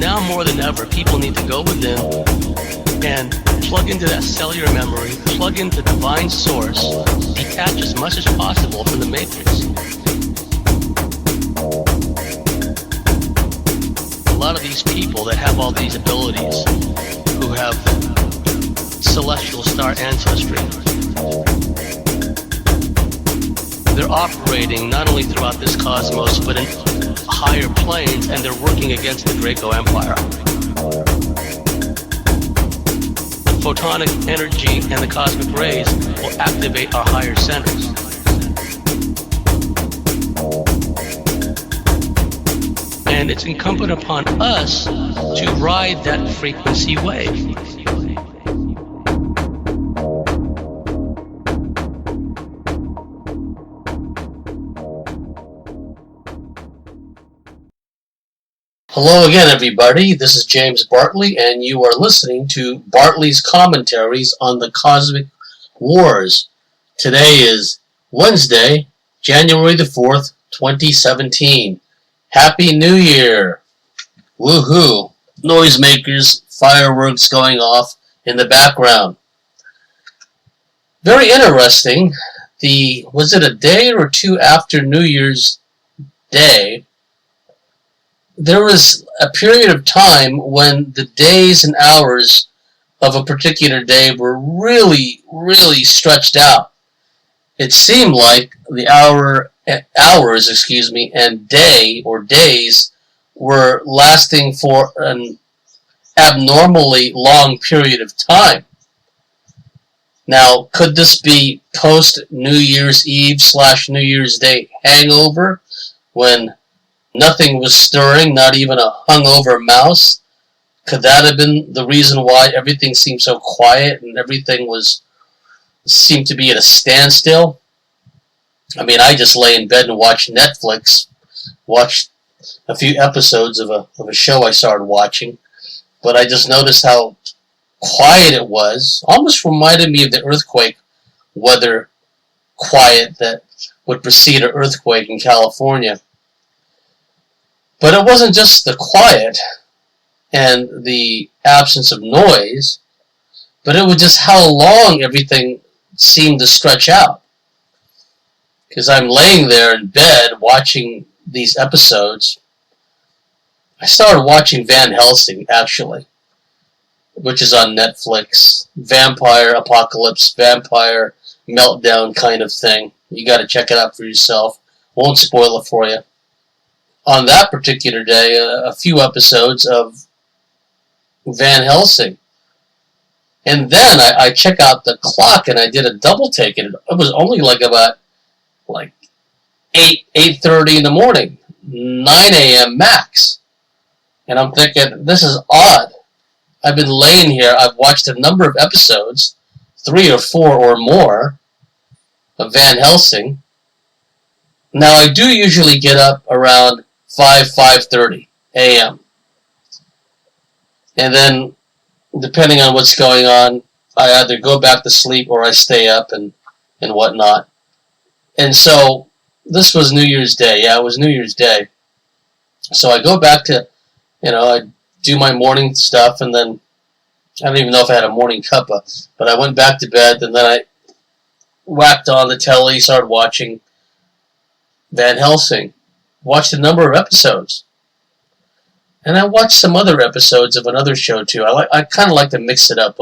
now more than ever, people need to go within and plug into that cellular memory, plug into divine source, detach as much as possible from the matrix. A lot of these people that have all these abilities, who have celestial star ancestry, they're operating not only throughout this cosmos, but in higher planes, and they're working against the Draco Empire. The photonic energy and the cosmic rays will activate our higher centers. And it's incumbent upon us to ride that frequency wave. Hello again, everybody. This is James Bartley, and you are listening to Bartley's commentaries on the cosmic wars. Today is Wednesday, January the 4th, 2017. Happy New Year! Woohoo! Noisemakers, fireworks going off in the background. Very interesting. Was it a day or two after New Year's Day? There was a period of time when the days and hours of a particular day were really, really stretched out. It seemed like the hours, and day or days were lasting for an abnormally long period of time. Now, could this be post-New Year's Eve / New Year's Day hangover when nothing was stirring, not even a hungover mouse? Could that have been the reason why everything seemed so quiet and everything seemed to be at a standstill? I mean, I just lay in bed and watched Netflix, watched a few episodes of a show I started watching, but I just noticed how quiet it was. Almost reminded me of the earthquake weather quiet that would precede an earthquake in California. But it wasn't just the quiet and the absence of noise, but it was just how long everything seemed to stretch out. Because I'm laying there in bed watching these episodes. I started watching Van Helsing, actually, which is on Netflix. Vampire apocalypse, vampire meltdown kind of thing. You got to check it out for yourself. Won't spoil it for you. On that particular day, a few episodes of Van Helsing. And then I check out the clock and I did a double take, and it was only about 8:30 in the morning, 9 a.m. max. And I'm thinking, this is odd. I've been laying here, I've watched a number of episodes, 3 or 4 or more, of Van Helsing. Now, I do usually get up around 5:30 a.m. And then, depending on what's going on, I either go back to sleep or I stay up and whatnot. And so, this was New Year's Day. Yeah, it was New Year's Day. So I go back to, I do my morning stuff, and then, I don't even know if I had a morning cuppa, but I went back to bed, and then I whacked on the telly, started watching Van Helsing. Watched a number of episodes. And I watched some other episodes of another show, too. I kind of like to mix it up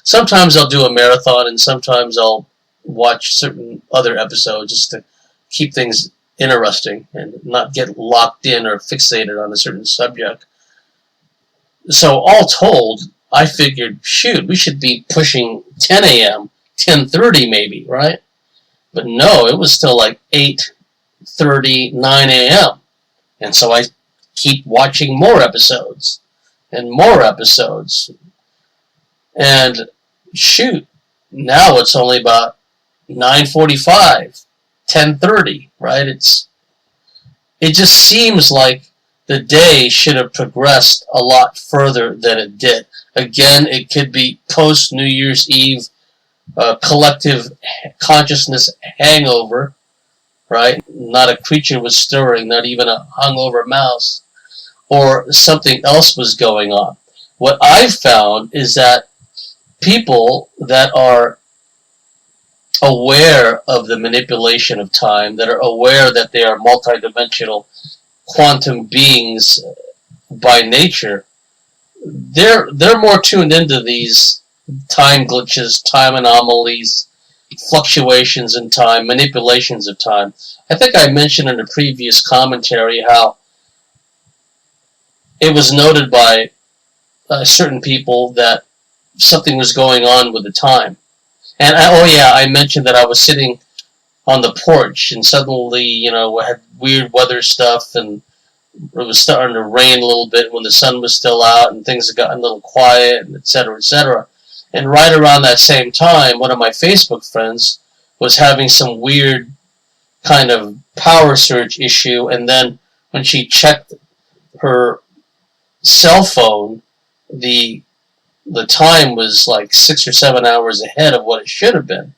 sometimes I'll do a marathon, and sometimes I'll watch certain other episodes just to keep things interesting and not get locked in or fixated on a certain subject. So all told, I figured, shoot, we should be pushing 10 a.m., 10:30 maybe, right? But no, it was still 8:30, 9 a.m. And so I keep watching more episodes and more episodes. And shoot, now it's only about 9:45, 10:30, right? It just seems like the day should have progressed a lot further than it did. Again, it could be post-New Year's Eve collective consciousness hangover, right? Not a creature was stirring, not even a hungover mouse. or something else was going on. What I've found is that people that are aware of the manipulation of time, that are aware that they are multidimensional quantum beings by nature, they're more tuned into these time glitches, time anomalies, fluctuations in time, manipulations of time. I think I mentioned in a previous commentary how it was noted by certain people that something was going on with the time. And I mentioned that I was sitting on the porch and suddenly, I had weird weather stuff and it was starting to rain a little bit when the sun was still out and things had gotten a little quiet, and et cetera, et cetera. And right around that same time, one of my Facebook friends was having some weird kind of power surge issue, and then when she checked her cell phone, the time was like 6 or 7 hours ahead of what it should have been.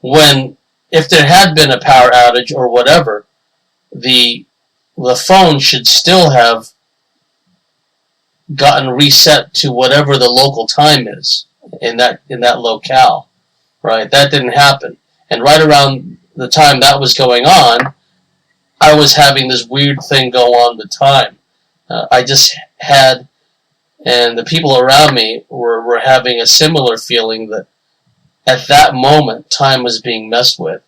When, if there had been a power outage or whatever, the phone should still have gotten reset to whatever the local time is in that locale, right? That didn't happen. And right around the time that was going on, I was having this weird thing go on with time. I just had, and the people around me were having a similar feeling that at that moment, time was being messed with.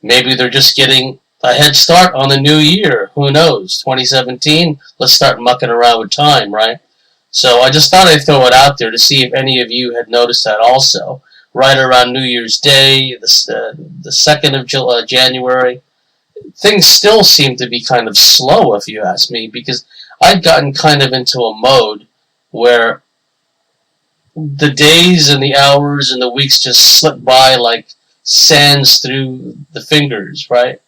Maybe they're just getting a head start on the new year. Who knows? 2017, let's start mucking around with time, right? So I just thought I'd throw it out there to see if any of you had noticed that also. Right around New Year's Day, the 2nd of January, things still seem to be kind of slow, if you ask me, because I'd gotten kind of into a mode where the days and the hours and the weeks just slip by like sands through the fingers, right?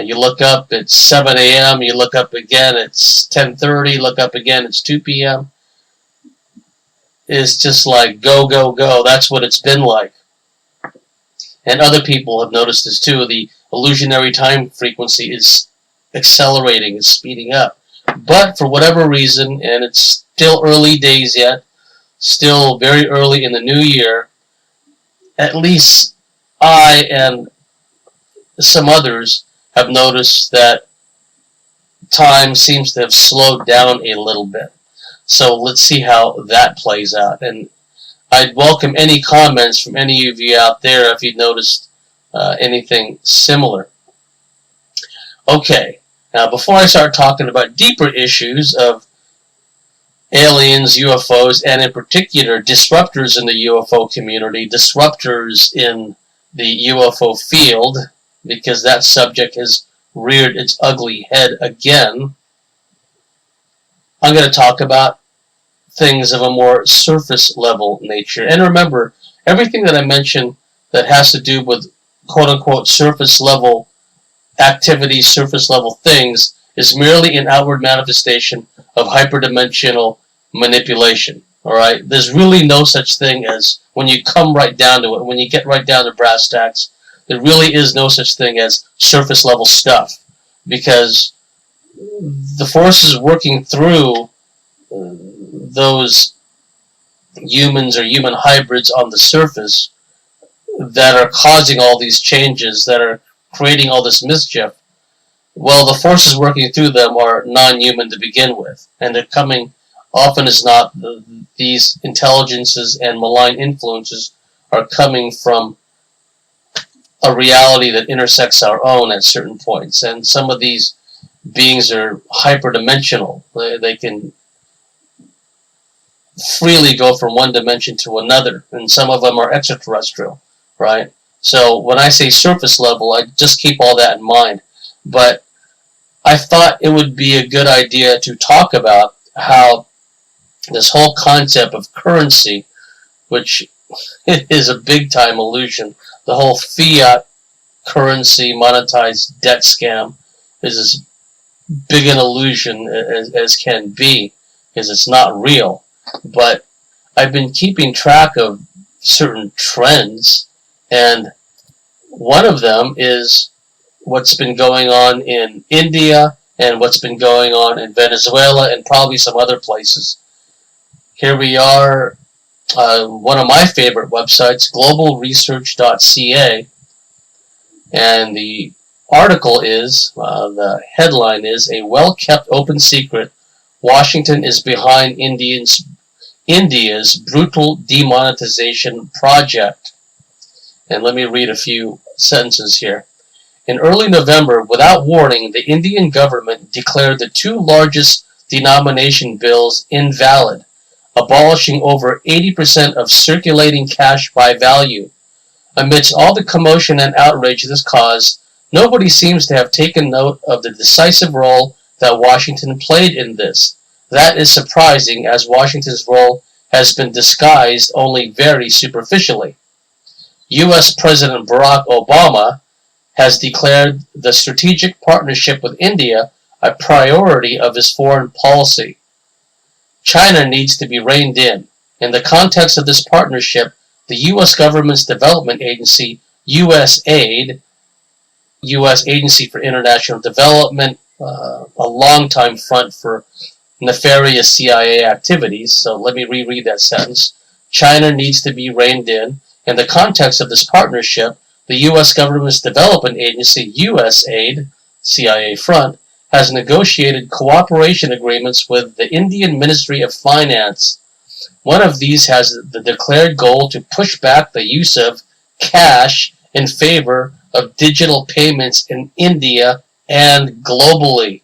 You look up, it's 7 a.m., you look up again, it's 10:30, look up again, it's 2 p.m. It's just like go, go, go. That's what it's been like. And other people have noticed this too. The illusionary time frequency is accelerating, it's speeding up. But for whatever reason, and it's still early days yet, still very early in the new year, at least I and some others have noticed that time seems to have slowed down a little bit. So let's see how that plays out. And I'd welcome any comments from any of you out there if you've noticed anything similar. Okay, now before I start talking about deeper issues of aliens, UFOs, and in particular disruptors in the UFO community, disruptors in the UFO field, because that subject has reared its ugly head again, I'm going to talk about things of a more surface level nature. And remember, everything that I mention that has to do with quote-unquote surface level activities, surface level things, is merely an outward manifestation of hyperdimensional manipulation. Alright? There's really no such thing as, when you come right down to it, when you get right down to brass tacks, there really is no such thing as surface level stuff, because the forces working through those humans or human hybrids on the surface that are causing all these changes, that are creating all this mischief, well, the forces working through them are non-human to begin with, and they're coming, often as not, these intelligences and malign influences are coming from a reality that intersects our own at certain points. And some of these beings are hyperdimensional. They can freely go from one dimension to another, and some of them are extraterrestrial, right? So when I say surface level, I just keep all that in mind. But I thought it would be a good idea to talk about how this whole concept of currency, which is a big-time illusion, the whole fiat currency monetized debt scam is as big an illusion as can be, because it's not real. But I've been keeping track of certain trends, and one of them is what's been going on in India and what's been going on in Venezuela and probably some other places. Here we are, one of my favorite websites, globalresearch.ca, and the article is, the headline is, "A well-kept open secret, Washington is behind India's brutal demonetization project." And let me read a few sentences here. In early November, without warning, the Indian government declared the two largest denomination bills invalid, abolishing over 80% of circulating cash by value. Amidst all the commotion and outrage this caused, nobody seems to have taken note of the decisive role that Washington played in this. That is surprising, as Washington's role has been disguised only very superficially. U.S. President Barack Obama has declared the strategic partnership with India a priority of his foreign policy. China needs to be reined in. In the context of this partnership, the U.S. government's development agency, USAID, U.S. Agency for International Development, a longtime front for nefarious CIA activities. So let me reread that sentence. China needs to be reined in. In the context of this partnership, the U.S. government's development agency, USAID, CIA front, has negotiated cooperation agreements with the Indian Ministry of Finance. One of these has the declared goal to push back the use of cash in favor of digital payments in India and globally.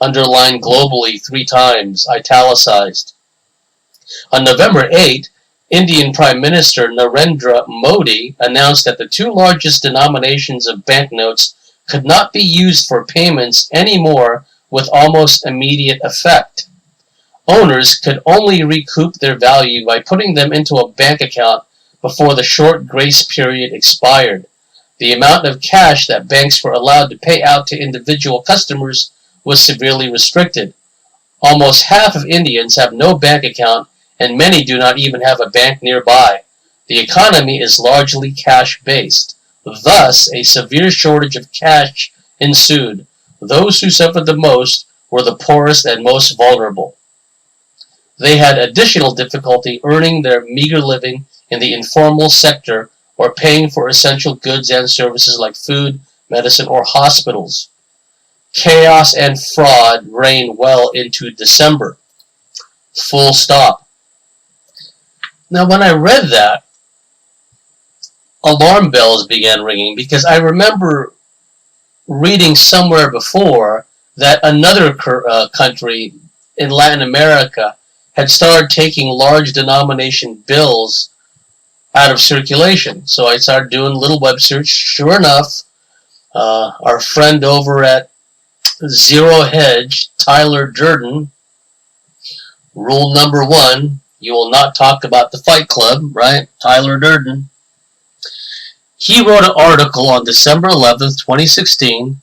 Underline globally 3 times, italicized. On November 8, Indian Prime Minister Narendra Modi announced that the two largest denominations of banknotes could not be used for payments anymore with almost immediate effect. Owners could only recoup their value by putting them into a bank account before the short grace period expired. The amount of cash that banks were allowed to pay out to individual customers was severely restricted. Almost half of Indians have no bank account, and many do not even have a bank nearby. The economy is largely cash-based. Thus, a severe shortage of cash ensued. Those who suffered the most were the poorest and most vulnerable. They had additional difficulty earning their meager living in the informal sector or paying for essential goods and services like food, medicine, or hospitals. Chaos and fraud reigned well into December. Full stop. Now, when I read that, alarm bells began ringing, because I remember reading somewhere before that another country in Latin America had started taking large denomination bills out of circulation. So I started doing a little web search. Sure enough, our friend over at Zero Hedge, Tyler Durden, rule number 1, you will not talk about the Fight Club, right? Tyler Durden. He wrote an article on December 11th, 2016,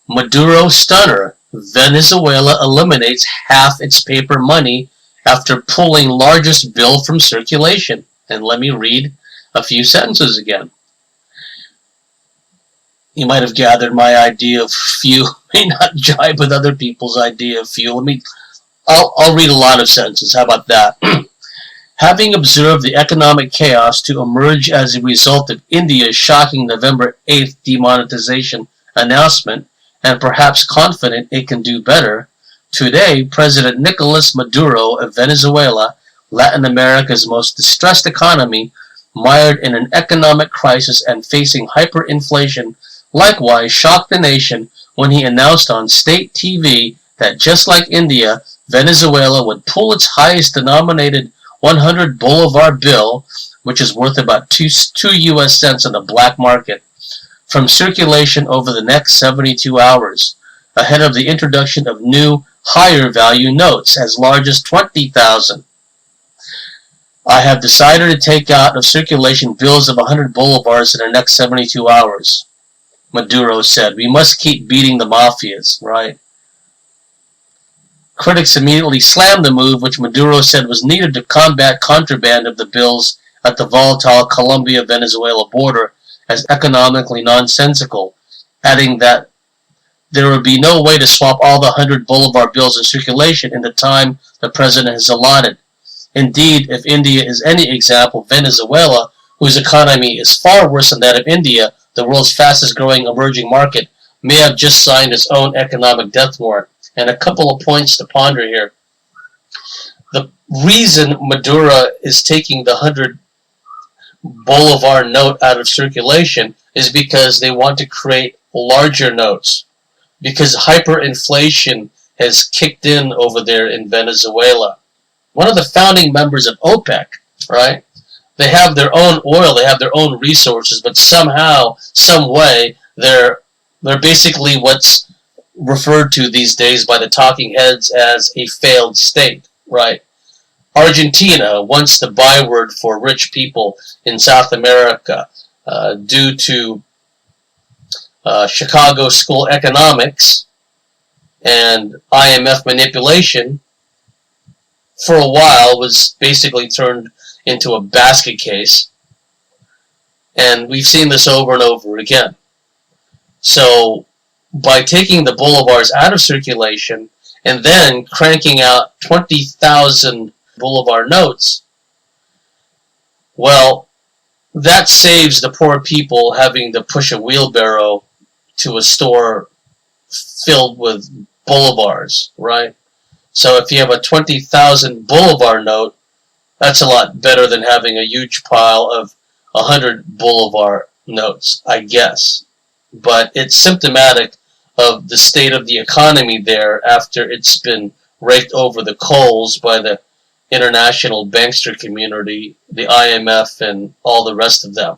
Maduro Stunner, Venezuela eliminates half its paper money after pulling largest bill from circulation. And let me read a few sentences again. You might have gathered my idea of few may not jibe with other people's idea of few. I'll read a lot of sentences. How about that? Having observed the economic chaos to emerge as a result of India's shocking November 8th demonetization announcement, and perhaps confident it can do better, today President Nicolas Maduro of Venezuela, Latin America's most distressed economy, mired in an economic crisis and facing hyperinflation, likewise shocked the nation when he announced on state TV that just like India, Venezuela would pull its highest denominated 100 Bolivar bill, which is worth about 2 U.S. cents on the black market, from circulation over the next 72 hours, ahead of the introduction of new, higher value notes as large as 20,000. I have decided to take out of circulation bills of 100 bolivars in the next 72 hours, Maduro said. We must keep beating the mafias, right? Critics immediately slammed the move, which Maduro said was needed to combat contraband of the bills at the volatile Colombia-Venezuela border, as economically nonsensical, adding that there would be no way to swap all the 100 Bolivar bills in circulation in the time the president has allotted. Indeed, if India is any example, Venezuela, whose economy is far worse than that of India, the world's fastest growing emerging market, may have just signed its own economic death warrant. And a couple of points to ponder here. The reason Maduro is taking the 100 Bolivar note out of circulation is because they want to create larger notes. Because hyperinflation has kicked in over there in Venezuela. One of the founding members of OPEC, right? They have their own oil, they have their own resources, but somehow, some way, they're basically what's referred to these days by the talking heads as a failed state, right? Argentina, once the byword for rich people in South America, due to Chicago School economics and IMF manipulation, for a while was basically turned into a basket case. And we've seen this over and over again. So, by taking the bolivars out of circulation and then cranking out 20,000 bolivar notes, well, that saves the poor people having to push a wheelbarrow to a store filled with bolivars, right? So if you have a 20,000 bolivar note, that's a lot better than having a huge pile of 100 bolivar notes, I guess. But it's symptomatic of the state of the economy there after it's been raked over the coals by the international bankster community, the IMF, and all the rest of them.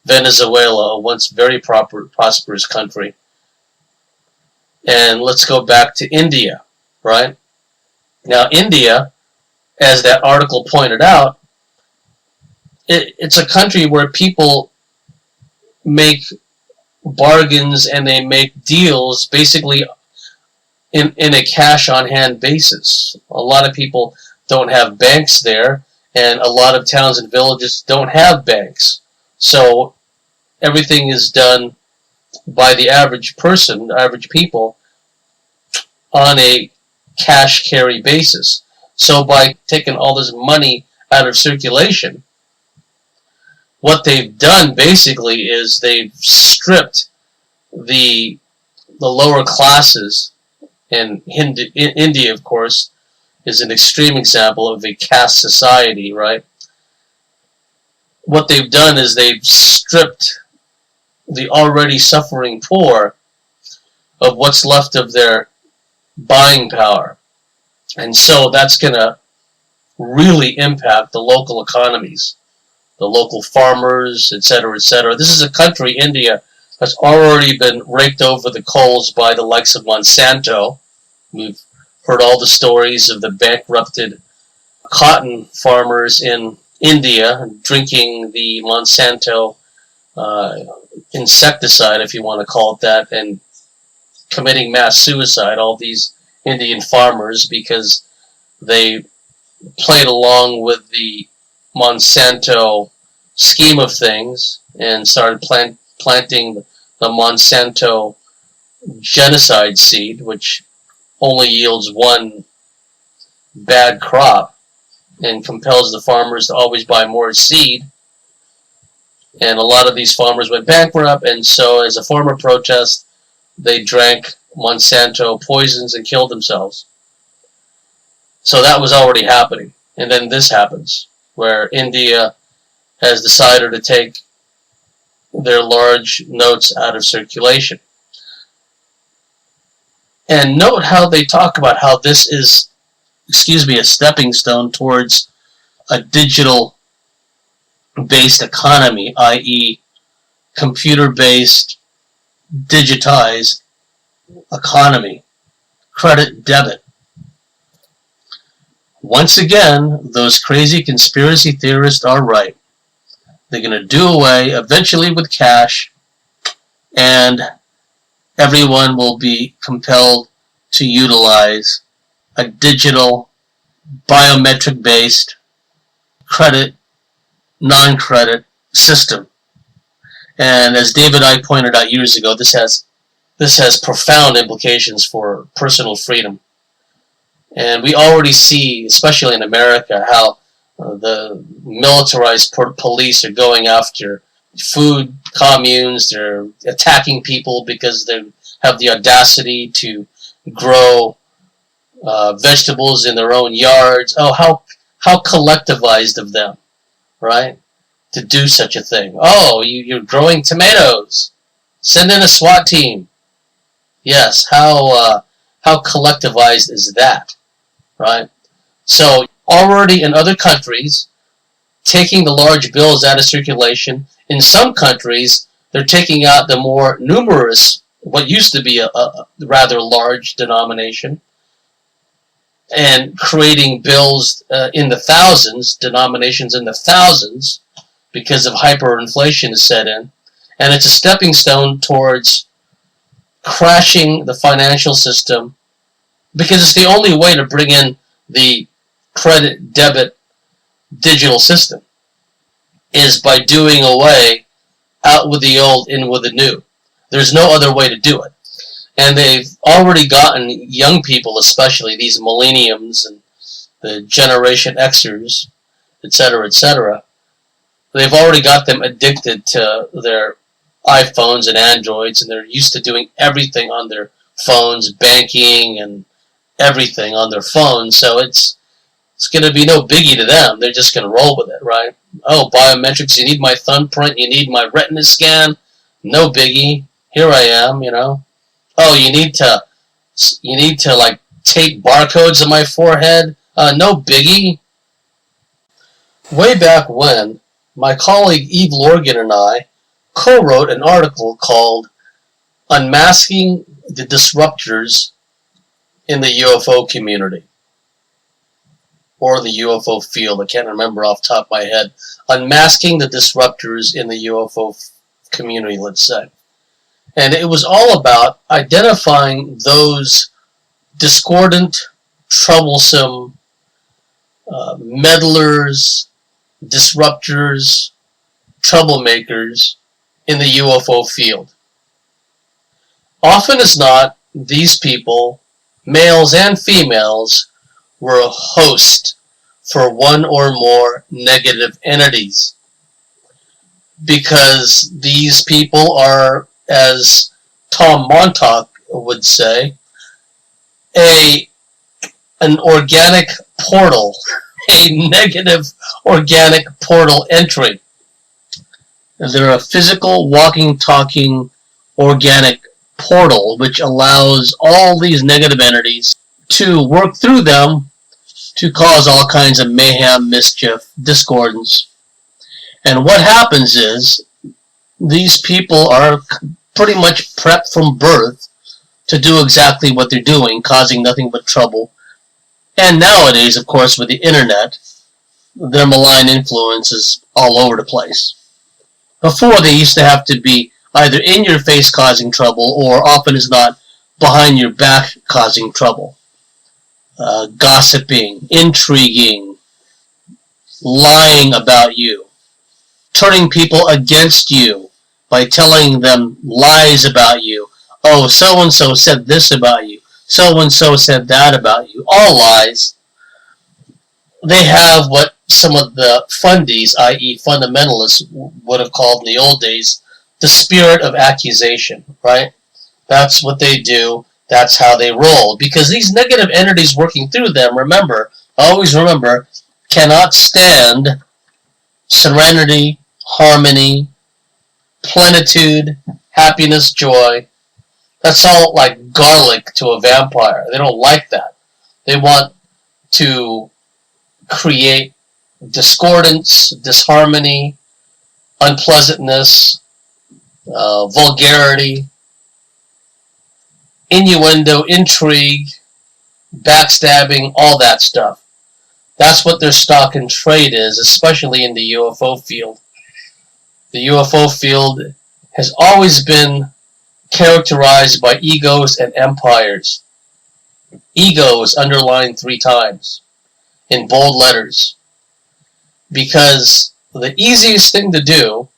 Venezuela, a once very prosperous country. And let's go back to India, right? Now, India, as that article pointed out, it's a country where people make bargains and they make deals basically in a cash-on-hand basis. A lot of people don't have banks there, and a lot of towns and villages don't have banks. So everything is done by the average person, average people, on a cash carry basis. So by taking all this money out of circulation, what they've done basically is they've stripped the lower classes, and India, of course, is an extreme example of a caste society, right? What they've done is they've stripped the already suffering poor of what's left of their buying power. And so that's going to really impact the local economies, the local farmers, etc., etc. This is a country, India, that's already been raked over the coals by the likes of Monsanto. We've heard all the stories of the bankrupted cotton farmers in India drinking the Monsanto insecticide, if you want to call it that, and committing mass suicide, all these Indian farmers, because they played along with the Monsanto scheme of things and started planting the Monsanto genocide seed, which only yields one bad crop and compels the farmers to always buy more seed. And a lot of these farmers went bankrupt, and so as a form of protest, they drank Monsanto poisons and killed themselves. So that was already happening. And then this happens, where India has decided to take their large notes out of circulation. And note how they talk about how this is, a stepping stone towards a digital-based economy, i.e. computer-based, digitized economy, credit debit. Once again, those crazy conspiracy theorists are right. They're going to do away eventually with cash, and everyone will be compelled to utilize a digital, biometric-based credit, non-credit system. And as David I pointed out years ago, this has this has profound implications for personal freedom. And we already see, especially in America, how the militarized police are going after food communes. They're attacking people because they have the audacity to grow vegetables in their own yards. Oh, how collectivized of them, right? To do such a thing. Oh, you're growing tomatoes. Send in a SWAT team. Yes, how collectivized is that, right? So already in other countries, taking the large bills out of circulation. In some countries, they're taking out the more numerous, what used to be a rather large denomination, and creating bills in the thousands, denominations in the thousands, because of hyperinflation is set in. And it's a stepping stone towards crashing the financial system, because it's the only way to bring in the credit, debit, digital system, is by doing away, out with the old, in with the new. There's no other way to do it. And they've already gotten young people, especially these millenniums and the Generation Xers, etc., they've already got them addicted to their iPhones and Androids, and they're used to doing everything on their phones, banking and everything on their phones. So it's going to be no biggie to them. They're just going to roll with it, right? Oh, biometrics, you need my thumbprint, you need my retina scan. No biggie. Here I am, Oh, you need to like tape barcodes on my forehead. No biggie. Way back when, my colleague Eve Lorgan and I co-wrote an article called Unmasking the Disruptors in the UFO Community, or the UFO field. I can't remember off the top of my head. Unmasking the Disruptors in the UFO community, let's say. And it was all about identifying those discordant, troublesome meddlers, disruptors, troublemakers in the UFO field. Often as not, these people, males and females, were a host for one or more negative entities, because these people are, as Tom Montauk would say, an organic portal, a negative organic portal entry. They're a physical, walking, talking, organic portal which allows all these negative entities to work through them to cause all kinds of mayhem, mischief, discordance. And what happens is these people are pretty much prepped from birth to do exactly what they're doing, causing nothing but trouble. And nowadays, of course, with the internet, their malign influence is all over the place. Before, they used to have to be either in your face causing trouble, or often as not, behind your back causing trouble. Gossiping, intriguing, lying about you, turning people against you by telling them lies about you. Oh, so-and-so said this about you. So-and-so said that about you. All lies. They have what some of the fundies, i.e. fundamentalists, would have called in the old days, the spirit of accusation, right? That's what they do. That's how they roll. Because these negative entities working through them, always remember, cannot stand serenity, harmony, plenitude, happiness, joy. That's all like garlic to a vampire. They don't like that. They want to create discordance, disharmony, unpleasantness, vulgarity, innuendo, intrigue, backstabbing, all that stuff. That's what their stock and trade is, especially in the UFO field. The UFO field has always been characterized by egos and empires. Ego is underlined 3 times in bold letters, because the easiest thing to do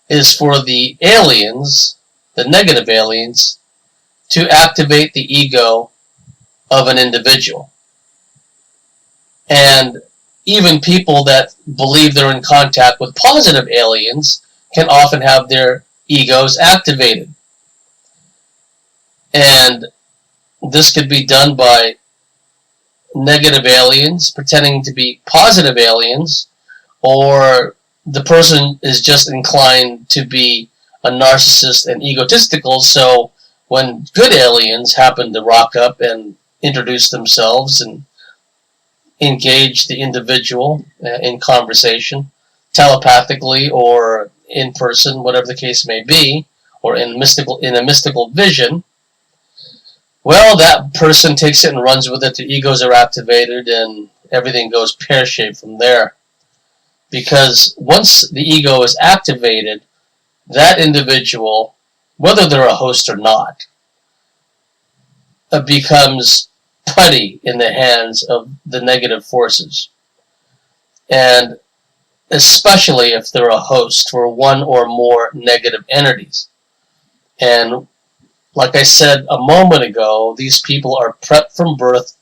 is for the aliens, the negative aliens, to activate the ego of an individual. And even people that believe they're in contact with positive aliens can often have their egos activated. And this could be done by negative aliens pretending to be positive aliens, or the person is just inclined to be a narcissist and egotistical, so when good aliens happen to rock up and introduce themselves and engage the individual in conversation, telepathically or in person, whatever the case may be, or in a mystical vision, well, that person takes it and runs with it. The egos are activated and everything goes pear-shaped from there. Because once the ego is activated, that individual, whether they're a host or not, becomes putty in the hands of the negative forces. And especially if they're a host for one or more negative entities. And like I said a moment ago, these people are prepped from birth.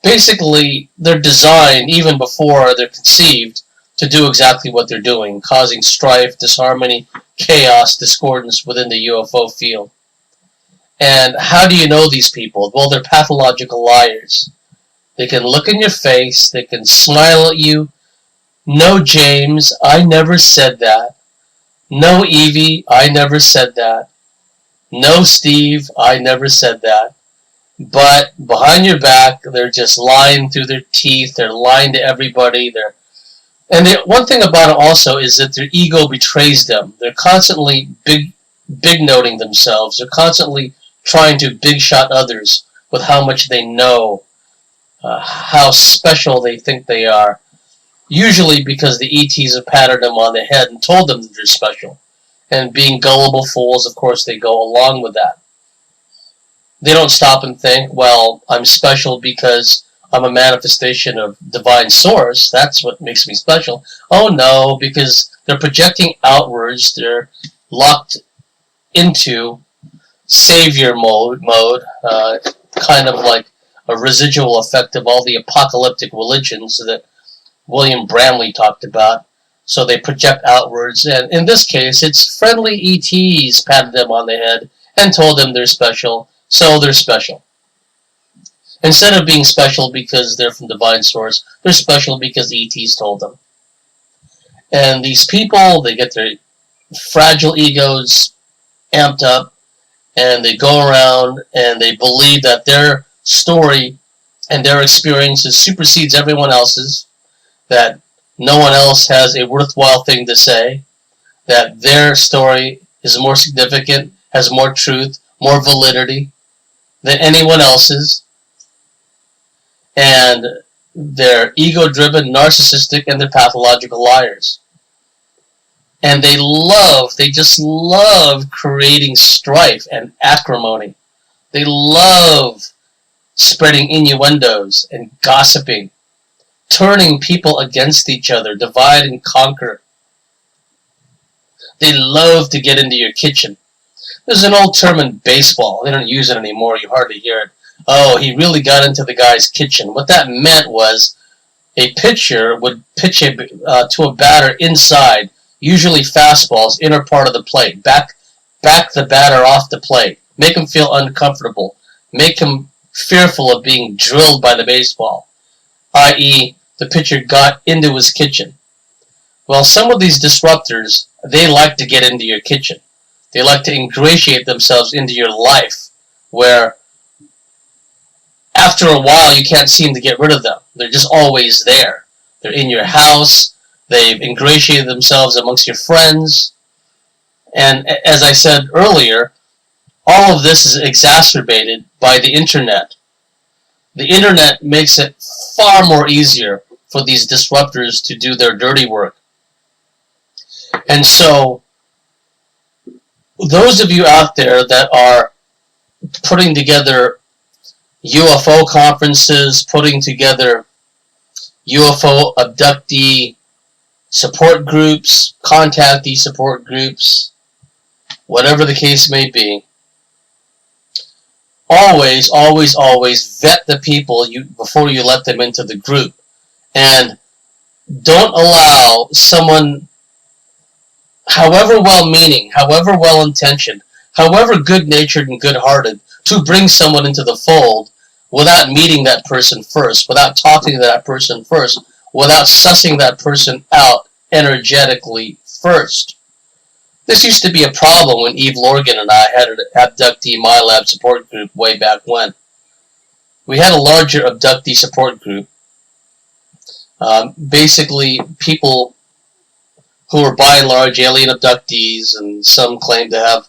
Basically, they're designed, even before they're conceived, to do exactly what they're doing, causing strife, disharmony, chaos, discordance within the UFO field. And how do you know these people? Well, they're pathological liars. They can look in your face, they can smile at you. No, James, I never said that. No, Evie, I never said that. No, Steve, I never said that. But behind your back, they're just lying through their teeth. They're lying to everybody. And one thing about it also is that their ego betrays them. They're constantly big-noting themselves. They're constantly trying to big-shot others with how much they know, how special they think they are. Usually because the ETs have patted them on the head and told them that they're special. And being gullible fools, of course, they go along with that. They don't stop and think, well, I'm special because I'm a manifestation of divine source. That's what makes me special. Oh no, because they're projecting outwards. They're locked into savior mode, kind of like a residual effect of all the apocalyptic religions that William Bramley talked about. So they project outwards, and in this case, it's friendly ETs patted them on the head and told them they're special, so they're special. Instead of being special because they're from divine source, they're special because ETs told them. And these people, they get their fragile egos amped up, and they go around and they believe that their story and their experiences supersedes everyone else's, that no one else has a worthwhile thing to say, that their story is more significant, has more truth, more validity than anyone else's, and they're ego-driven, narcissistic, and they're pathological liars. And they just love creating strife and acrimony. They love spreading innuendos and gossiping, turning people against each other, divide and conquer. They love to get into your kitchen. There's an old term in baseball. They don't use it anymore. You hardly hear it. Oh, he really got into the guy's kitchen. What that meant was a pitcher would pitch to a batter inside, usually fastballs, inner part of the plate. Back the batter off the plate. Make him feel uncomfortable. Make him fearful of being drilled by the baseball, i.e., the pitcher got into his kitchen. Well, some of these disruptors, they like to get into your kitchen. They like to ingratiate themselves into your life, where after a while you can't seem to get rid of them. They're just always there. They're in your house. They've ingratiated themselves amongst your friends. And as I said earlier, all of this is exacerbated by the internet. The internet makes it far more easier for these disruptors to do their dirty work. And so, those of you out there that are putting together UFO conferences, putting together UFO abductee support groups, contactee support groups, whatever the case may be, always, always, always vet the people before you let them into the group. And don't allow someone, however well-meaning, however well-intentioned, however good-natured and good-hearted, to bring someone into the fold without meeting that person first, without talking to that person first, without sussing that person out energetically first. This used to be a problem when Eve Lorgan and I had an abductee MyLab support group way back when. We had a larger abductee support group. Basically, people who were by and large alien abductees, and some claim to have,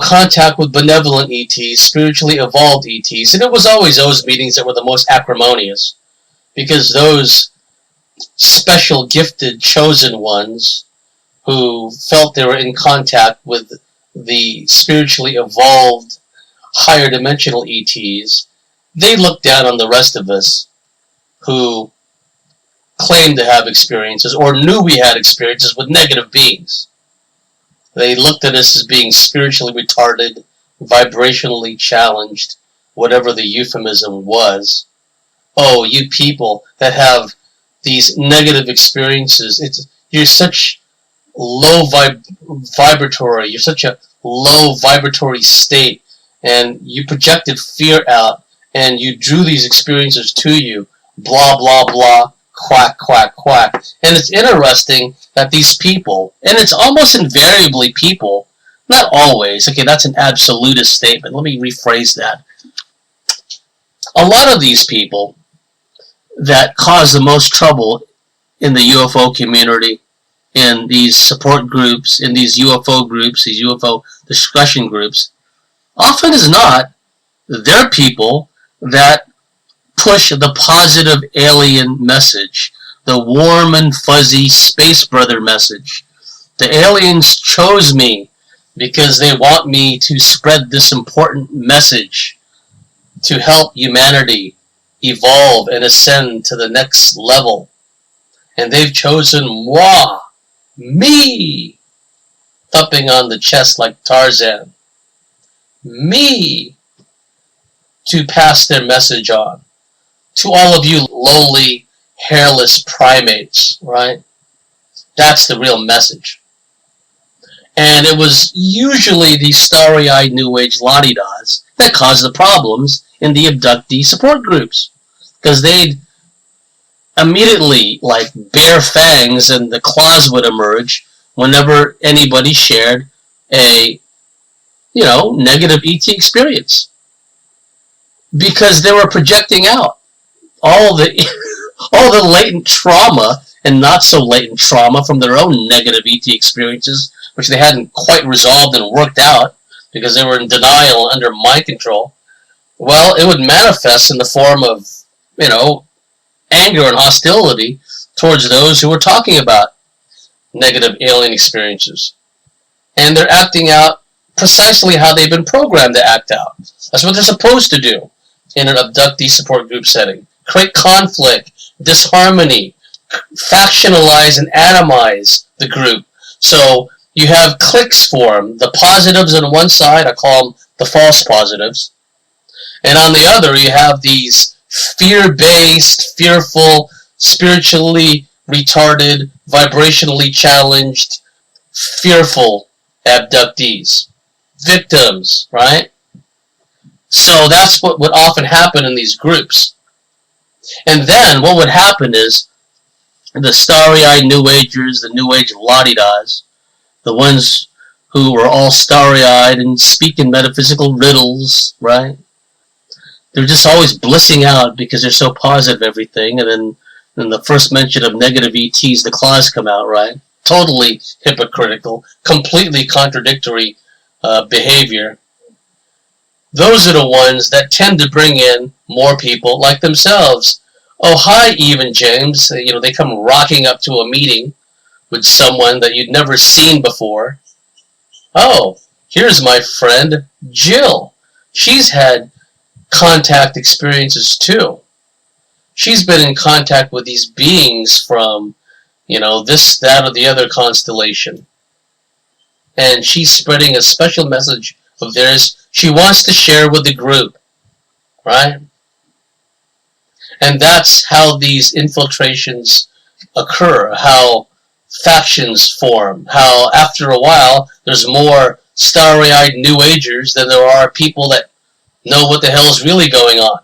contact with benevolent ETs, spiritually evolved ETs. And it was always those meetings that were the most acrimonious, because those special, gifted, chosen ones who felt they were in contact with the spiritually evolved, higher dimensional ETs, they looked down on the rest of us who claimed to have experiences or knew we had experiences with negative beings. They looked at us as being spiritually retarded, vibrationally challenged, whatever the euphemism was. Oh, you people that have these negative experiences, you're such low vibratory, you're such a low vibratory state, and you projected fear out, and you drew these experiences to you, blah, blah, blah, quack, quack, quack. And it's interesting that these people, and it's almost invariably people, not always, okay, that's an absolutist statement, let me rephrase that. A lot of these people that cause the most trouble in the UFO community, in these support groups, in these UFO groups, these UFO discussion groups, often as not, they're people that push the positive alien message, the warm and fuzzy space brother message. The aliens chose me because they want me to spread this important message to help humanity evolve and ascend to the next level. And they've chosen moi, me, thumping on the chest like Tarzan, me, to pass their message on to all of you lowly, hairless primates, right? That's the real message. And it was usually the starry-eyed New Age la-di-das that caused the problems in the abductee support groups. Because they'd immediately, like bare fangs, and the claws would emerge whenever anybody shared a, negative ET experience. Because they were projecting out all the latent trauma and not so latent trauma from their own negative ET experiences, which they hadn't quite resolved and worked out because they were in denial under mind control. Well, it would manifest in the form of, anger and hostility towards those who were talking about negative alien experiences. And they're acting out precisely how they've been programmed to act out. That's what they're supposed to do in an abductee support group setting. Create conflict, disharmony, factionalize and atomize the group. So you have cliques form. The positives on one side, I call them the false positives. And on the other, you have these fear-based, fearful, spiritually retarded, vibrationally challenged, fearful abductees. Victims, right? So that's what would often happen in these groups. And then what would happen is the starry-eyed New Agers, the New Age la-di-das, the ones who were all starry-eyed and speak in metaphysical riddles, right? They're just always blissing out because they're so positive everything, and then in the first mention of negative ETs, the claws come out, right? Totally hypocritical, completely contradictory behavior. Those are the ones that tend to bring in more people like themselves. Oh, hi, Eve and James. They come rocking up to a meeting with someone that you'd never seen before. Oh, here's my friend Jill. She's had contact experiences too. She's been in contact with these beings from, this, that, or the other constellation. And she's spreading a special message of theirs she wants to share with the group, right? And that's how these infiltrations occur, how factions form, how after a while there's more starry-eyed New Agers than there are people that know what the hell's really going on.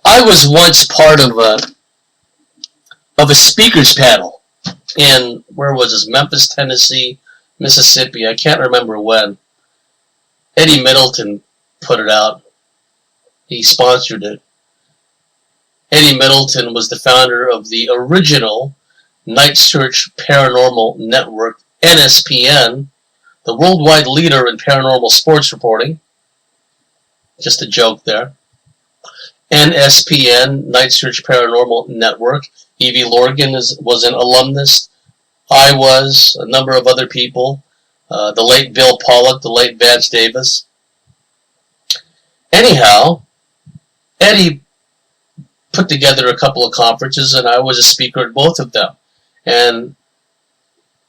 I was once part of a speakers panel in, where was this, Memphis, Tennessee, Mississippi, I can't remember when. Eddie Middleton put it out. He sponsored it. Eddie Middleton was the founder of the original Night Search Paranormal Network, NSPN, the worldwide leader in paranormal sports reporting. Just a joke there. NSPN, Night Search Paranormal Network. Evie Lorgan was an alumnus. I was, a number of other people. The late Bill Pollock, the late Vance Davis. Anyhow, Eddie put together a couple of conferences, and I was a speaker at both of them. And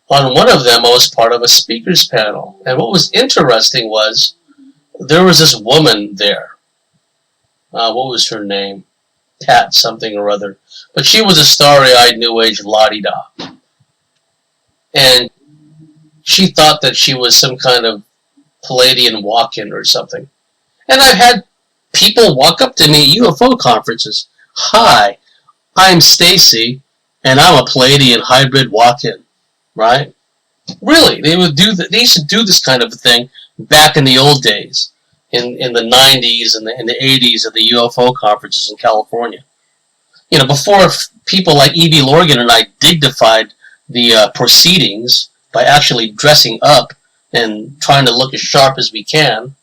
on one of them, I was part of a speakers panel. And what was interesting was there was this woman there. What was her name? Pat something or other. But she was a starry-eyed New Age la-di-da. And she thought that she was some kind of Palladian walk-in or something. And I've had people walk up to me at UFO conferences. Hi, I'm Stacy, and I'm a Palladian hybrid walk-in. Right? Really, they used to do this kind of a thing back in the old days, in the 90s and the 80s at the UFO conferences in California. You know, before people like Evie Lorgan and I dignified the proceedings by actually dressing up and trying to look as sharp as we can.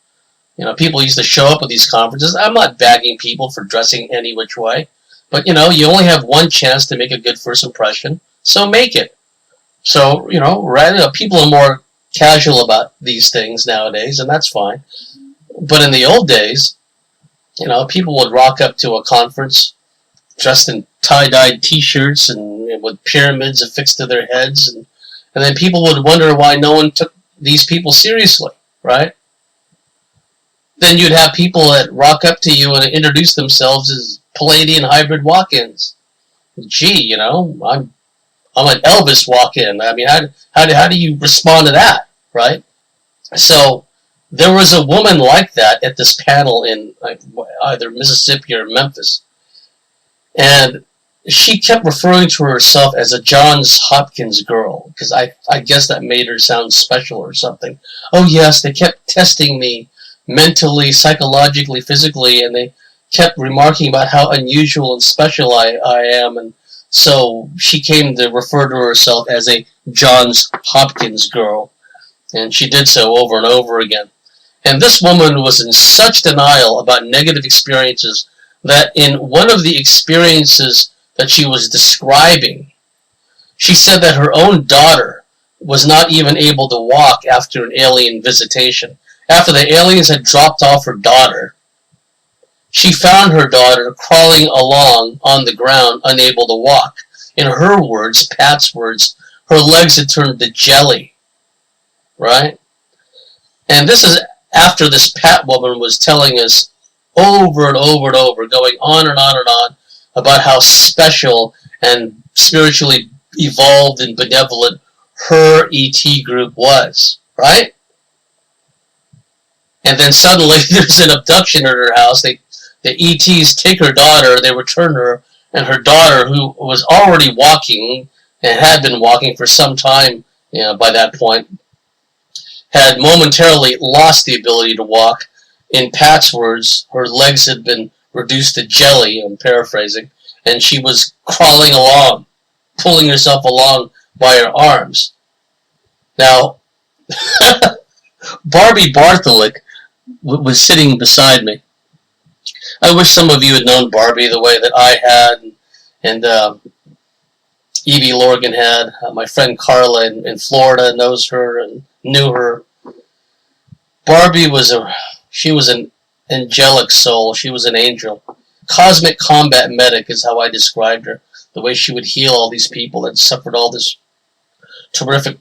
You know, people used to show up at these conferences. I'm not bagging people for dressing any which way, but you know, you only have one chance to make a good first impression, so make it. So, you know, people are more casual about these things nowadays, and that's fine. But in the old days, you know, people would rock up to a conference dressed in tie-dyed t-shirts and with pyramids affixed to their heads, and then people would wonder why no one took these people seriously, right? Then you'd have people that rock up to you and introduce themselves as Palladian hybrid walk-ins. Gee, you know, I'm an Elvis walk-in. I mean, how do you respond to that, right? So there was a woman like that at this panel in either Mississippi or Memphis, and she kept referring to herself as a Johns Hopkins girl, because I guess that made her sound special or something. Oh yes, they kept testing me mentally, psychologically, physically, and they kept remarking about how unusual and special I am, and so she came to refer to herself as a Johns Hopkins girl, and she did so over and over again. And this woman was in such denial about negative experiences that in one of the experiences that she was describing, she said that her own daughter was not even able to walk after an alien visitation. After the aliens had dropped off her daughter, she found her daughter crawling along on the ground, unable to walk. In her words, Pat's words, her legs had turned to jelly, right? And this is after this Pat woman was telling us over and over and over, going on and on and on, about how special and spiritually evolved and benevolent her ET group was, right? And then suddenly there's an abduction at her house. The ETs take her daughter, they return her, and her daughter, who was already walking and had been walking for some time, you know, by that point, had momentarily lost the ability to walk. In Pat's words, her legs had been reduced to jelly, I'm paraphrasing, and she was crawling along, pulling herself along by her arms. Now, Barbie Bartley was sitting beside me. I wish some of you had known Barbie the way that I had, and Evie Lorgan had. My friend Carla in Florida knows her and knew her. Barbie was an angelic soul. She was an angel. Cosmic combat medic is how I described her. The way she would heal all these people that suffered all this terrific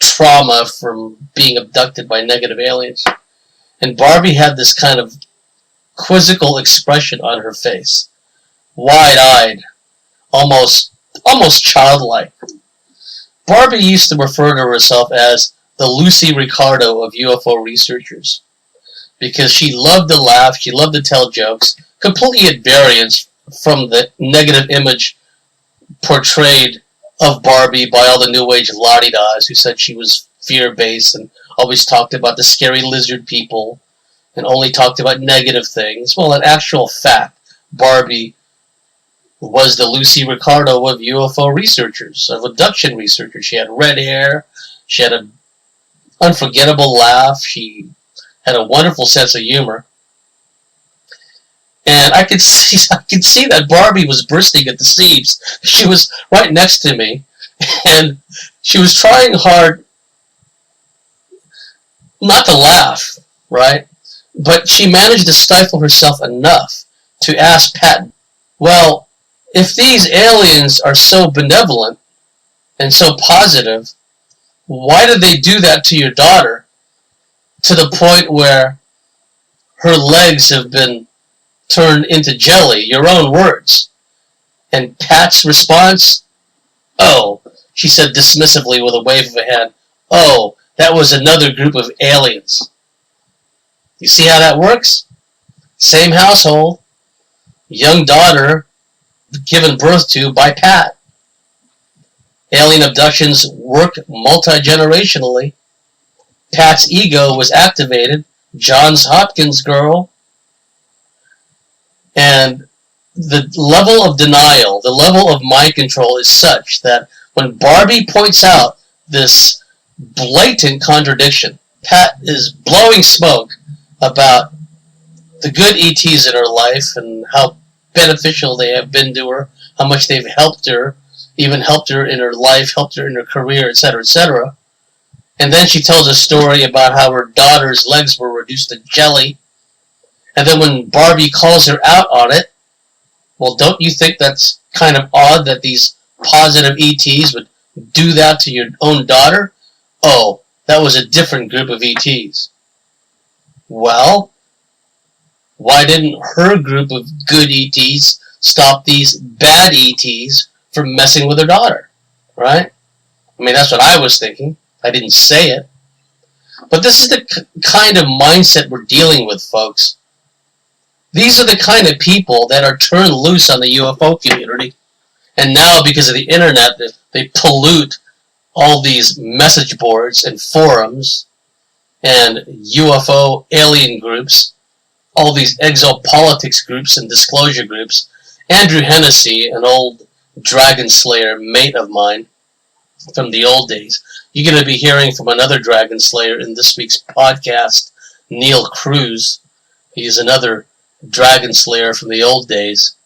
trauma from being abducted by negative aliens. And Barbie had this kind of quizzical expression on her face, wide-eyed, almost childlike. Barbie used to refer to herself as the Lucy Ricardo of UFO researchers, because she loved to laugh, she loved to tell jokes, completely at variance from the negative image portrayed of Barbie by all the New Age la-di-das who said she was fear-based and always talked about the scary lizard people and only talked about negative things. Well, in actual fact, Barbie was the Lucy Ricardo of UFO researchers, of abduction researchers. She had red hair, she had an unforgettable laugh, she had a wonderful sense of humor. And I could see that Barbie was bursting at the seams. She was right next to me, and she was trying hard not to laugh, right? But she managed to stifle herself enough to ask Pat, well, if these aliens are so benevolent and so positive, why did they do that to your daughter to the point where her legs have been turned into jelly? Your own words. And Pat's response, oh, she said dismissively with a wave of a hand, oh, that was another group of aliens. You see how that works? Same household, young daughter given birth to by Pat. Alien abductions work multi-generationally. Pat's ego was activated, Johns Hopkins girl, and the level of denial, the level of mind control is such that when Barbie points out this blatant contradiction, Pat is blowing smoke about the good ETs in her life and how beneficial they have been to her, how much they've helped her, even helped her in her life, helped her in her career, etc., etc. And then she tells a story about how her daughter's legs were reduced to jelly. And then when Barbie calls her out on it, well, don't you think that's kind of odd that these positive ETs would do that to your own daughter? Oh, that was a different group of ETs. Well, why didn't her group of good ETs stop these bad ETs from messing with her daughter? Right? I mean, that's what I was thinking. I didn't say it. But this is the kind of mindset we're dealing with, folks. These are the kind of people that are turned loose on the UFO community. And now, because of the internet, they pollute all these message boards and forums and UFO alien groups, all these exopolitics groups and disclosure groups. Andrew Hennessy, an old Dragon Slayer mate of mine from the old days, you're going to be hearing from another Dragon Slayer in this week's podcast, Neil Cruz. He's another Dragon Slayer from the old days.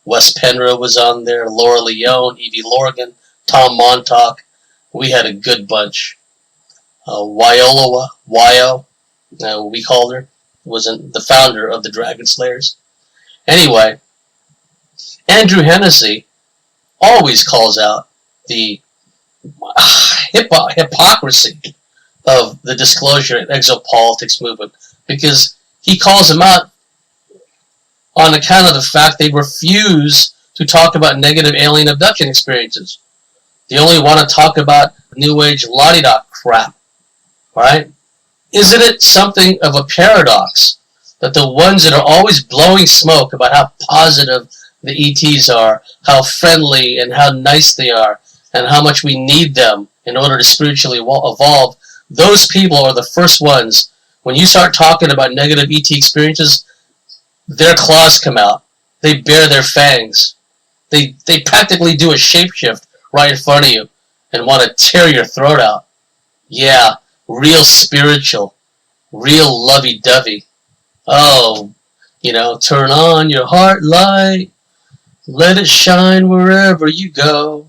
Wes Penra was on there, Laura Leone, Evie Lorgan, Tom Montauk. We had a good bunch. Wyo, we called her, was the founder of the Dragon Slayers. Anyway, Andrew Hennessy always calls out the hypocrisy of the disclosure and exopolitics movement, because he calls them out on account of the fact they refuse to talk about negative alien abduction experiences. They only want to talk about New Age la-di-da crap, right? Isn't it something of a paradox that the ones that are always blowing smoke about how positive the ETs are, how friendly and how nice they are, and how much we need them in order to spiritually evolve, those people are the first ones, when you start talking about negative ET experiences, their claws come out. They bare their fangs. They practically do a shapeshift right in front of you and want to tear your throat out. Yeah, real spiritual, real lovey-dovey. Oh, turn on your heart light, let it shine wherever you go.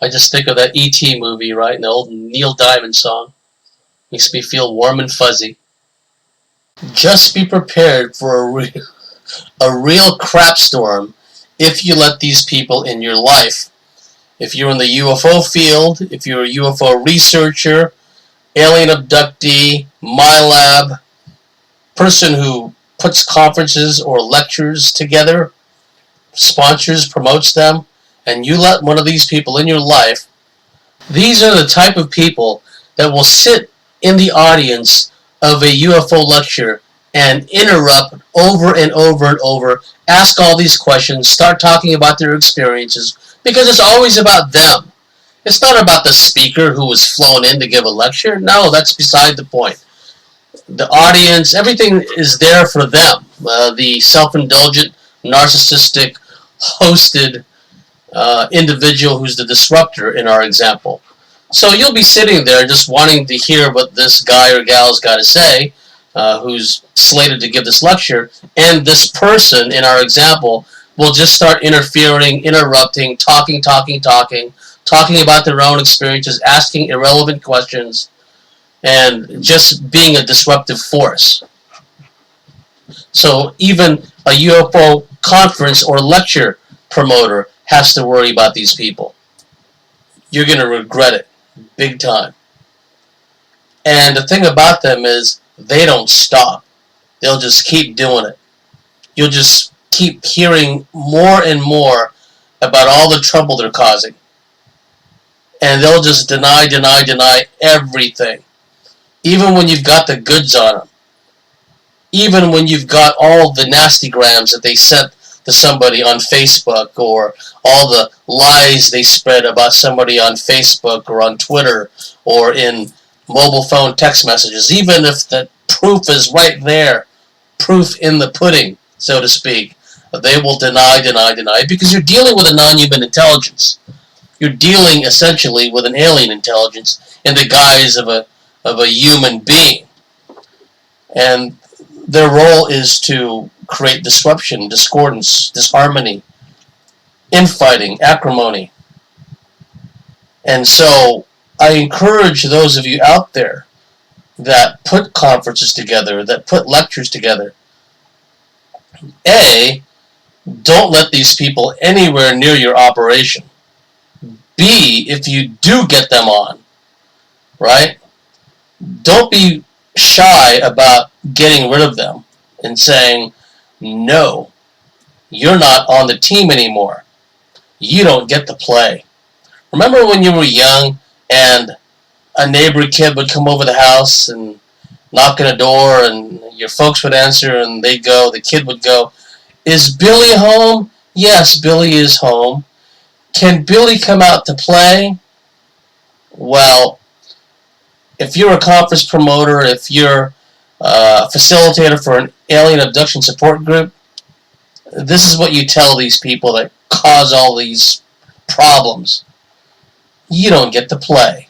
I just think of that E.T. movie, right? And the old Neil Diamond song. Makes me feel warm and fuzzy. Just be prepared for a real crap storm if you let these people in your life. If you're in the UFO field, if you're a UFO researcher, alien abductee, MyLab, person who puts conferences or lectures together, sponsors, promotes them, and you let one of these people in your life, these are the type of people that will sit in the audience of a UFO lecture and interrupt over and over and over, ask all these questions, start talking about their experiences, because it's always about them. It's not about the speaker who was flown in to give a lecture. No, that's beside the point. The audience, everything is there for them. The self-indulgent, narcissistic, hosted individual who's the disruptor in our example. So you'll be sitting there just wanting to hear what this guy or gal's got to say, who's slated to give this lecture, and this person in our example will just start interfering, interrupting, talking about their own experiences, asking irrelevant questions, and just being a disruptive force. So even a UFO conference or lecture promoter has to worry about these people. You're going to regret it big time. And the thing about them is they don't stop. They'll just keep doing it. You'll just keep hearing more and more about all the trouble they're causing. And they'll just deny everything. Even when you've got the goods on them. Even when you've got all the nasty grams that they sent to somebody on Facebook, or all the lies they spread about somebody on Facebook or on Twitter or in mobile phone text messages, even if the proof is right there, proof in the pudding, so to speak, they will deny, because you're dealing with a non-human intelligence. You're dealing essentially with an alien intelligence in the guise of a human being. And their role is to create disruption, discordance, disharmony, infighting, acrimony. And so I encourage those of you out there that put conferences together, that put lectures together, A, don't let these people anywhere near your operation. B, if you do get them on, right, don't be shy about getting rid of them and saying, no, you're not on the team anymore. You don't get to play. Remember when you were young and a neighbor kid would come over the house and knock on a door and your folks would answer and they'd go, the kid would go, is Billy home? Yes, Billy is home. Can Billy come out to play? Well, if you're a conference promoter, if you're a facilitator for an alien abduction support group, this is what you tell these people that cause all these problems. You don't get to play.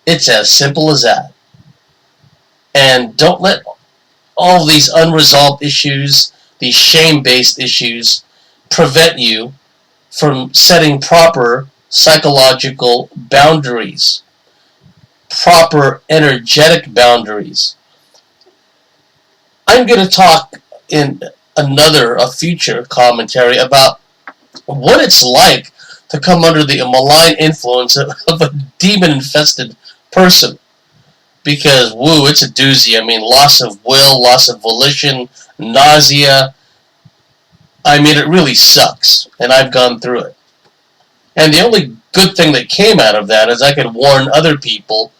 It's as simple as that. And don't let all these unresolved issues, these shame-based issues, prevent you from setting proper psychological boundaries, proper energetic boundaries. I'm going to talk in a future commentary about what it's like to come under the malign influence of a demon-infested person. Because, woo, it's a doozy. I mean, loss of will, loss of volition, nausea. I mean, it really sucks. And I've gone through it. And the only good thing that came out of that is I could warn other people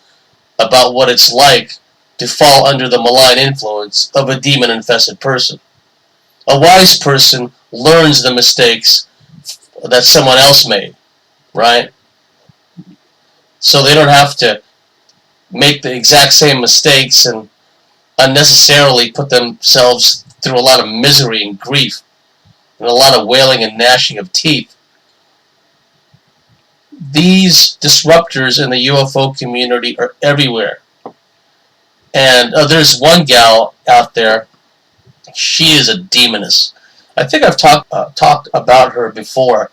about what it's like to fall under the malign influence of a demon-infested person. A wise person learns the mistakes that someone else made, right? So they don't have to make the exact same mistakes and unnecessarily put themselves through a lot of misery and grief and a lot of wailing and gnashing of teeth. These disruptors in the UFO community are everywhere. And there's one gal out there, she is a demoness. I think I've talked about her before.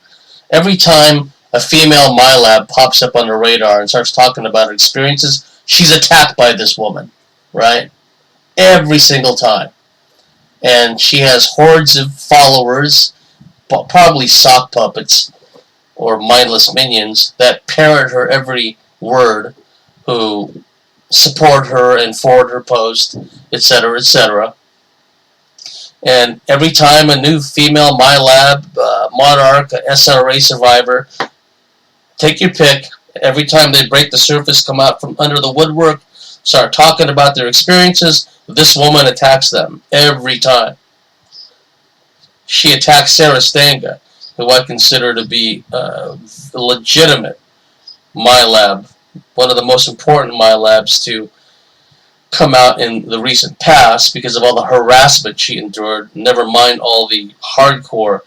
Every time a female MyLab pops up on the radar and starts talking about her experiences, she's attacked by this woman, right? Every single time. And she has hordes of followers, probably sock puppets, or mindless minions that parrot her every word, who support her and forward her post, etc., etc. And every time a new female MyLab, Monarch, SRA survivor, take your pick, every time they break the surface, come out from under the woodwork, start talking about their experiences, this woman attacks them every time. She attacks Sarah Stanga, who I consider to be a legitimate MyLab, one of the most important MyLabs to come out in the recent past because of all the harassment she endured, never mind all the hardcore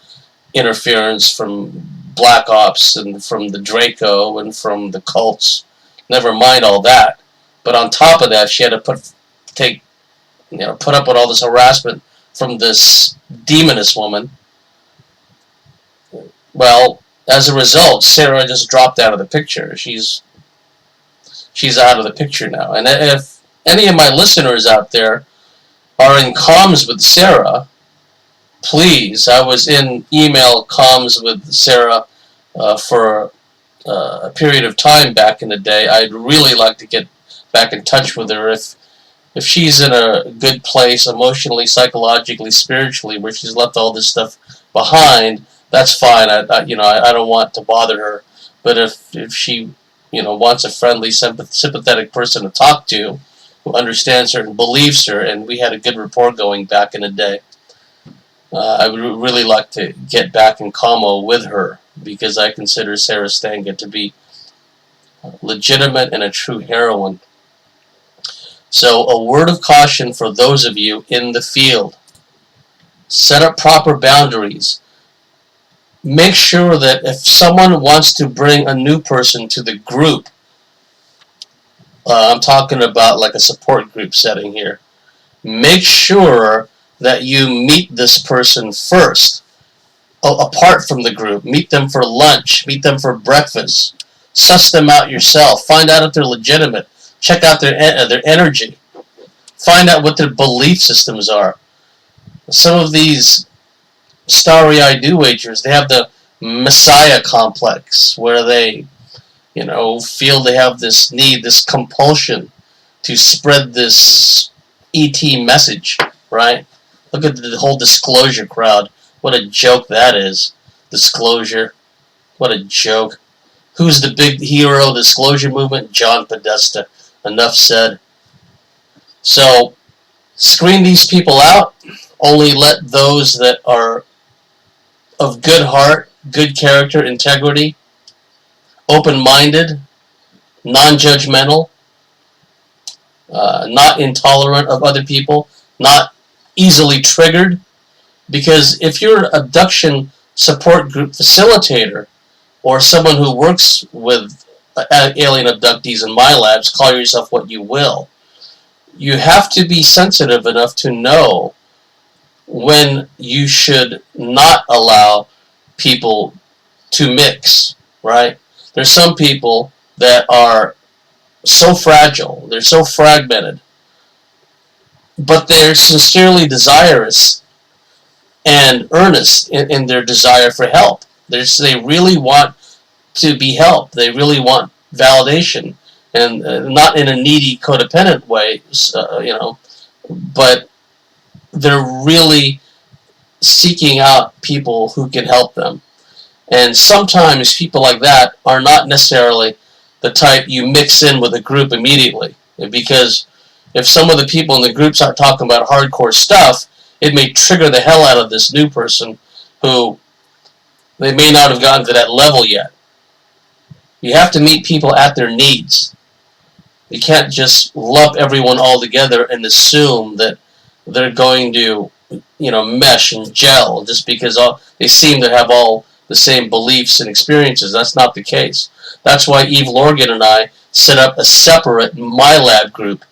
interference from Black Ops and from the Draco and from the cults, never mind all that. But on top of that, she had to put up with all this harassment from this demoness woman. Well, as a result, Sarah just dropped out of the picture. She's out of the picture now. And if any of my listeners out there are in comms with Sarah, please, I was in email comms with Sarah for a period of time back in the day. I'd really like to get back in touch with her if she's in a good place emotionally, psychologically, spiritually, where she's left all this stuff behind. That's fine. I don't want to bother her. But if she wants a friendly, sympathetic person to talk to, who understands her and believes her, and we had a good rapport going back in the day, I would really like to get back in commo with her, because I consider Sarah Stanga to be legitimate and a true heroine. So a word of caution for those of you in the field. Set up proper boundaries. Make sure that if someone wants to bring a new person to the group, I'm talking about like a support group setting here, make sure that you meet this person first, apart from the group. Meet them for lunch, meet them for breakfast, suss them out yourself, find out if they're legitimate, check out their energy, find out what their belief systems are. Some of these starry-eyed New Agers, they have the Messiah complex, where they, feel they have this need, this compulsion to spread this ET message, right? Look at the whole disclosure crowd. What a joke that is. Disclosure. What a joke. Who's the big hero of the disclosure movement? John Podesta. Enough said. So, screen these people out. Only let those that are of good heart, good character, integrity, open-minded, non-judgmental, not intolerant of other people, not easily triggered. Because if you're an abduction support group facilitator or someone who works with alien abductees in MyLabs, call yourself what you will, you have to be sensitive enough to know when you should not allow people to mix, right? There's some people that are so fragile, they're so fragmented, but they're sincerely desirous and earnest in their desire for help. They really want to be helped. They really want validation, and not in a needy, codependent way, but they're really seeking out people who can help them. And sometimes people like that are not necessarily the type you mix in with a group immediately, because if some of the people in the group start talking about hardcore stuff, it may trigger the hell out of this new person who they may not have gotten to that level yet. You have to meet people at their needs. You can't just lump everyone all together and assume that they're going to, mesh and gel just because they seem to have all the same beliefs and experiences. That's not the case. That's why Eve Lorgan and I set up a separate MyLab group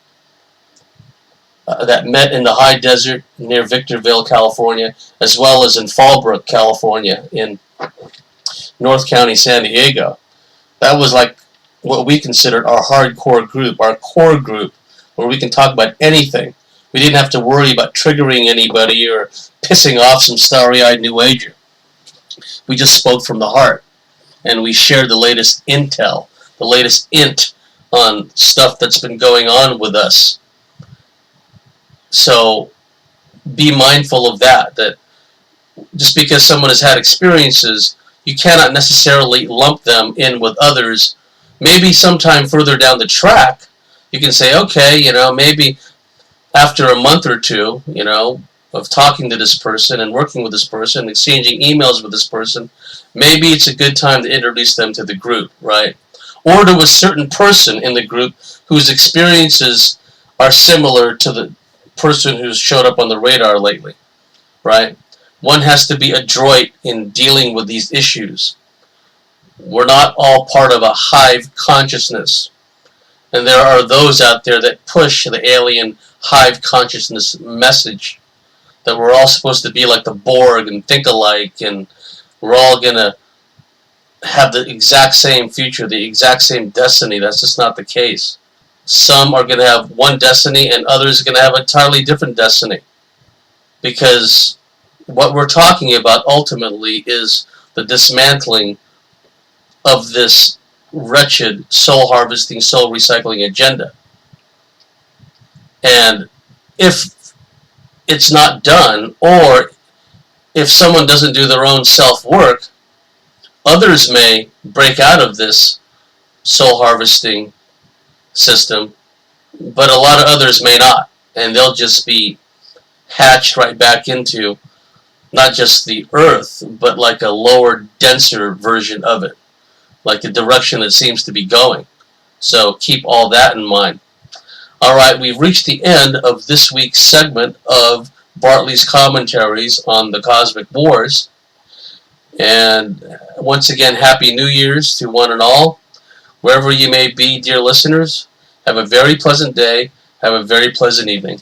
that met in the high desert near Victorville, California, as well as in Fallbrook, California, in North County, San Diego. That was like what we considered our hardcore group, our core group, where we can talk about anything. We didn't have to worry about triggering anybody or pissing off some starry-eyed New Ager. We just spoke from the heart. and we share the latest intel, the latest int on stuff that's been going on with us. So be mindful of that, that just because someone has had experiences, you cannot necessarily lump them in with others. Maybe sometime further down the track, you can say, okay, maybe after a month or two, of talking to this person and working with this person, exchanging emails with this person, maybe it's a good time to introduce them to the group, right? Or to a certain person in the group whose experiences are similar to the person who's showed up on the radar lately, right? One has to be adroit in dealing with these issues. We're not all part of a hive consciousness. And there are those out there that push the alien hive consciousness message, that we're all supposed to be like the Borg and think alike, and we're all going to have the exact same future, the exact same destiny. That's just not the case. Some are going to have one destiny and others are going to have an entirely different destiny. Because what we're talking about ultimately is the dismantling of this wretched soul harvesting, soul recycling agenda. And if it's not done, or if someone doesn't do their own self-work, others may break out of this soul harvesting system, but a lot of others may not, and they'll just be hatched right back into not just the earth, but like a lower, denser version of it, like the direction it seems to be going. So keep all that in mind. Alright, we've reached the end of this week's segment of Bartley's commentaries on the Cosmic Wars. And once again, Happy New Year's to one and all. Wherever you may be, dear listeners, have a very pleasant day. Have a very pleasant evening.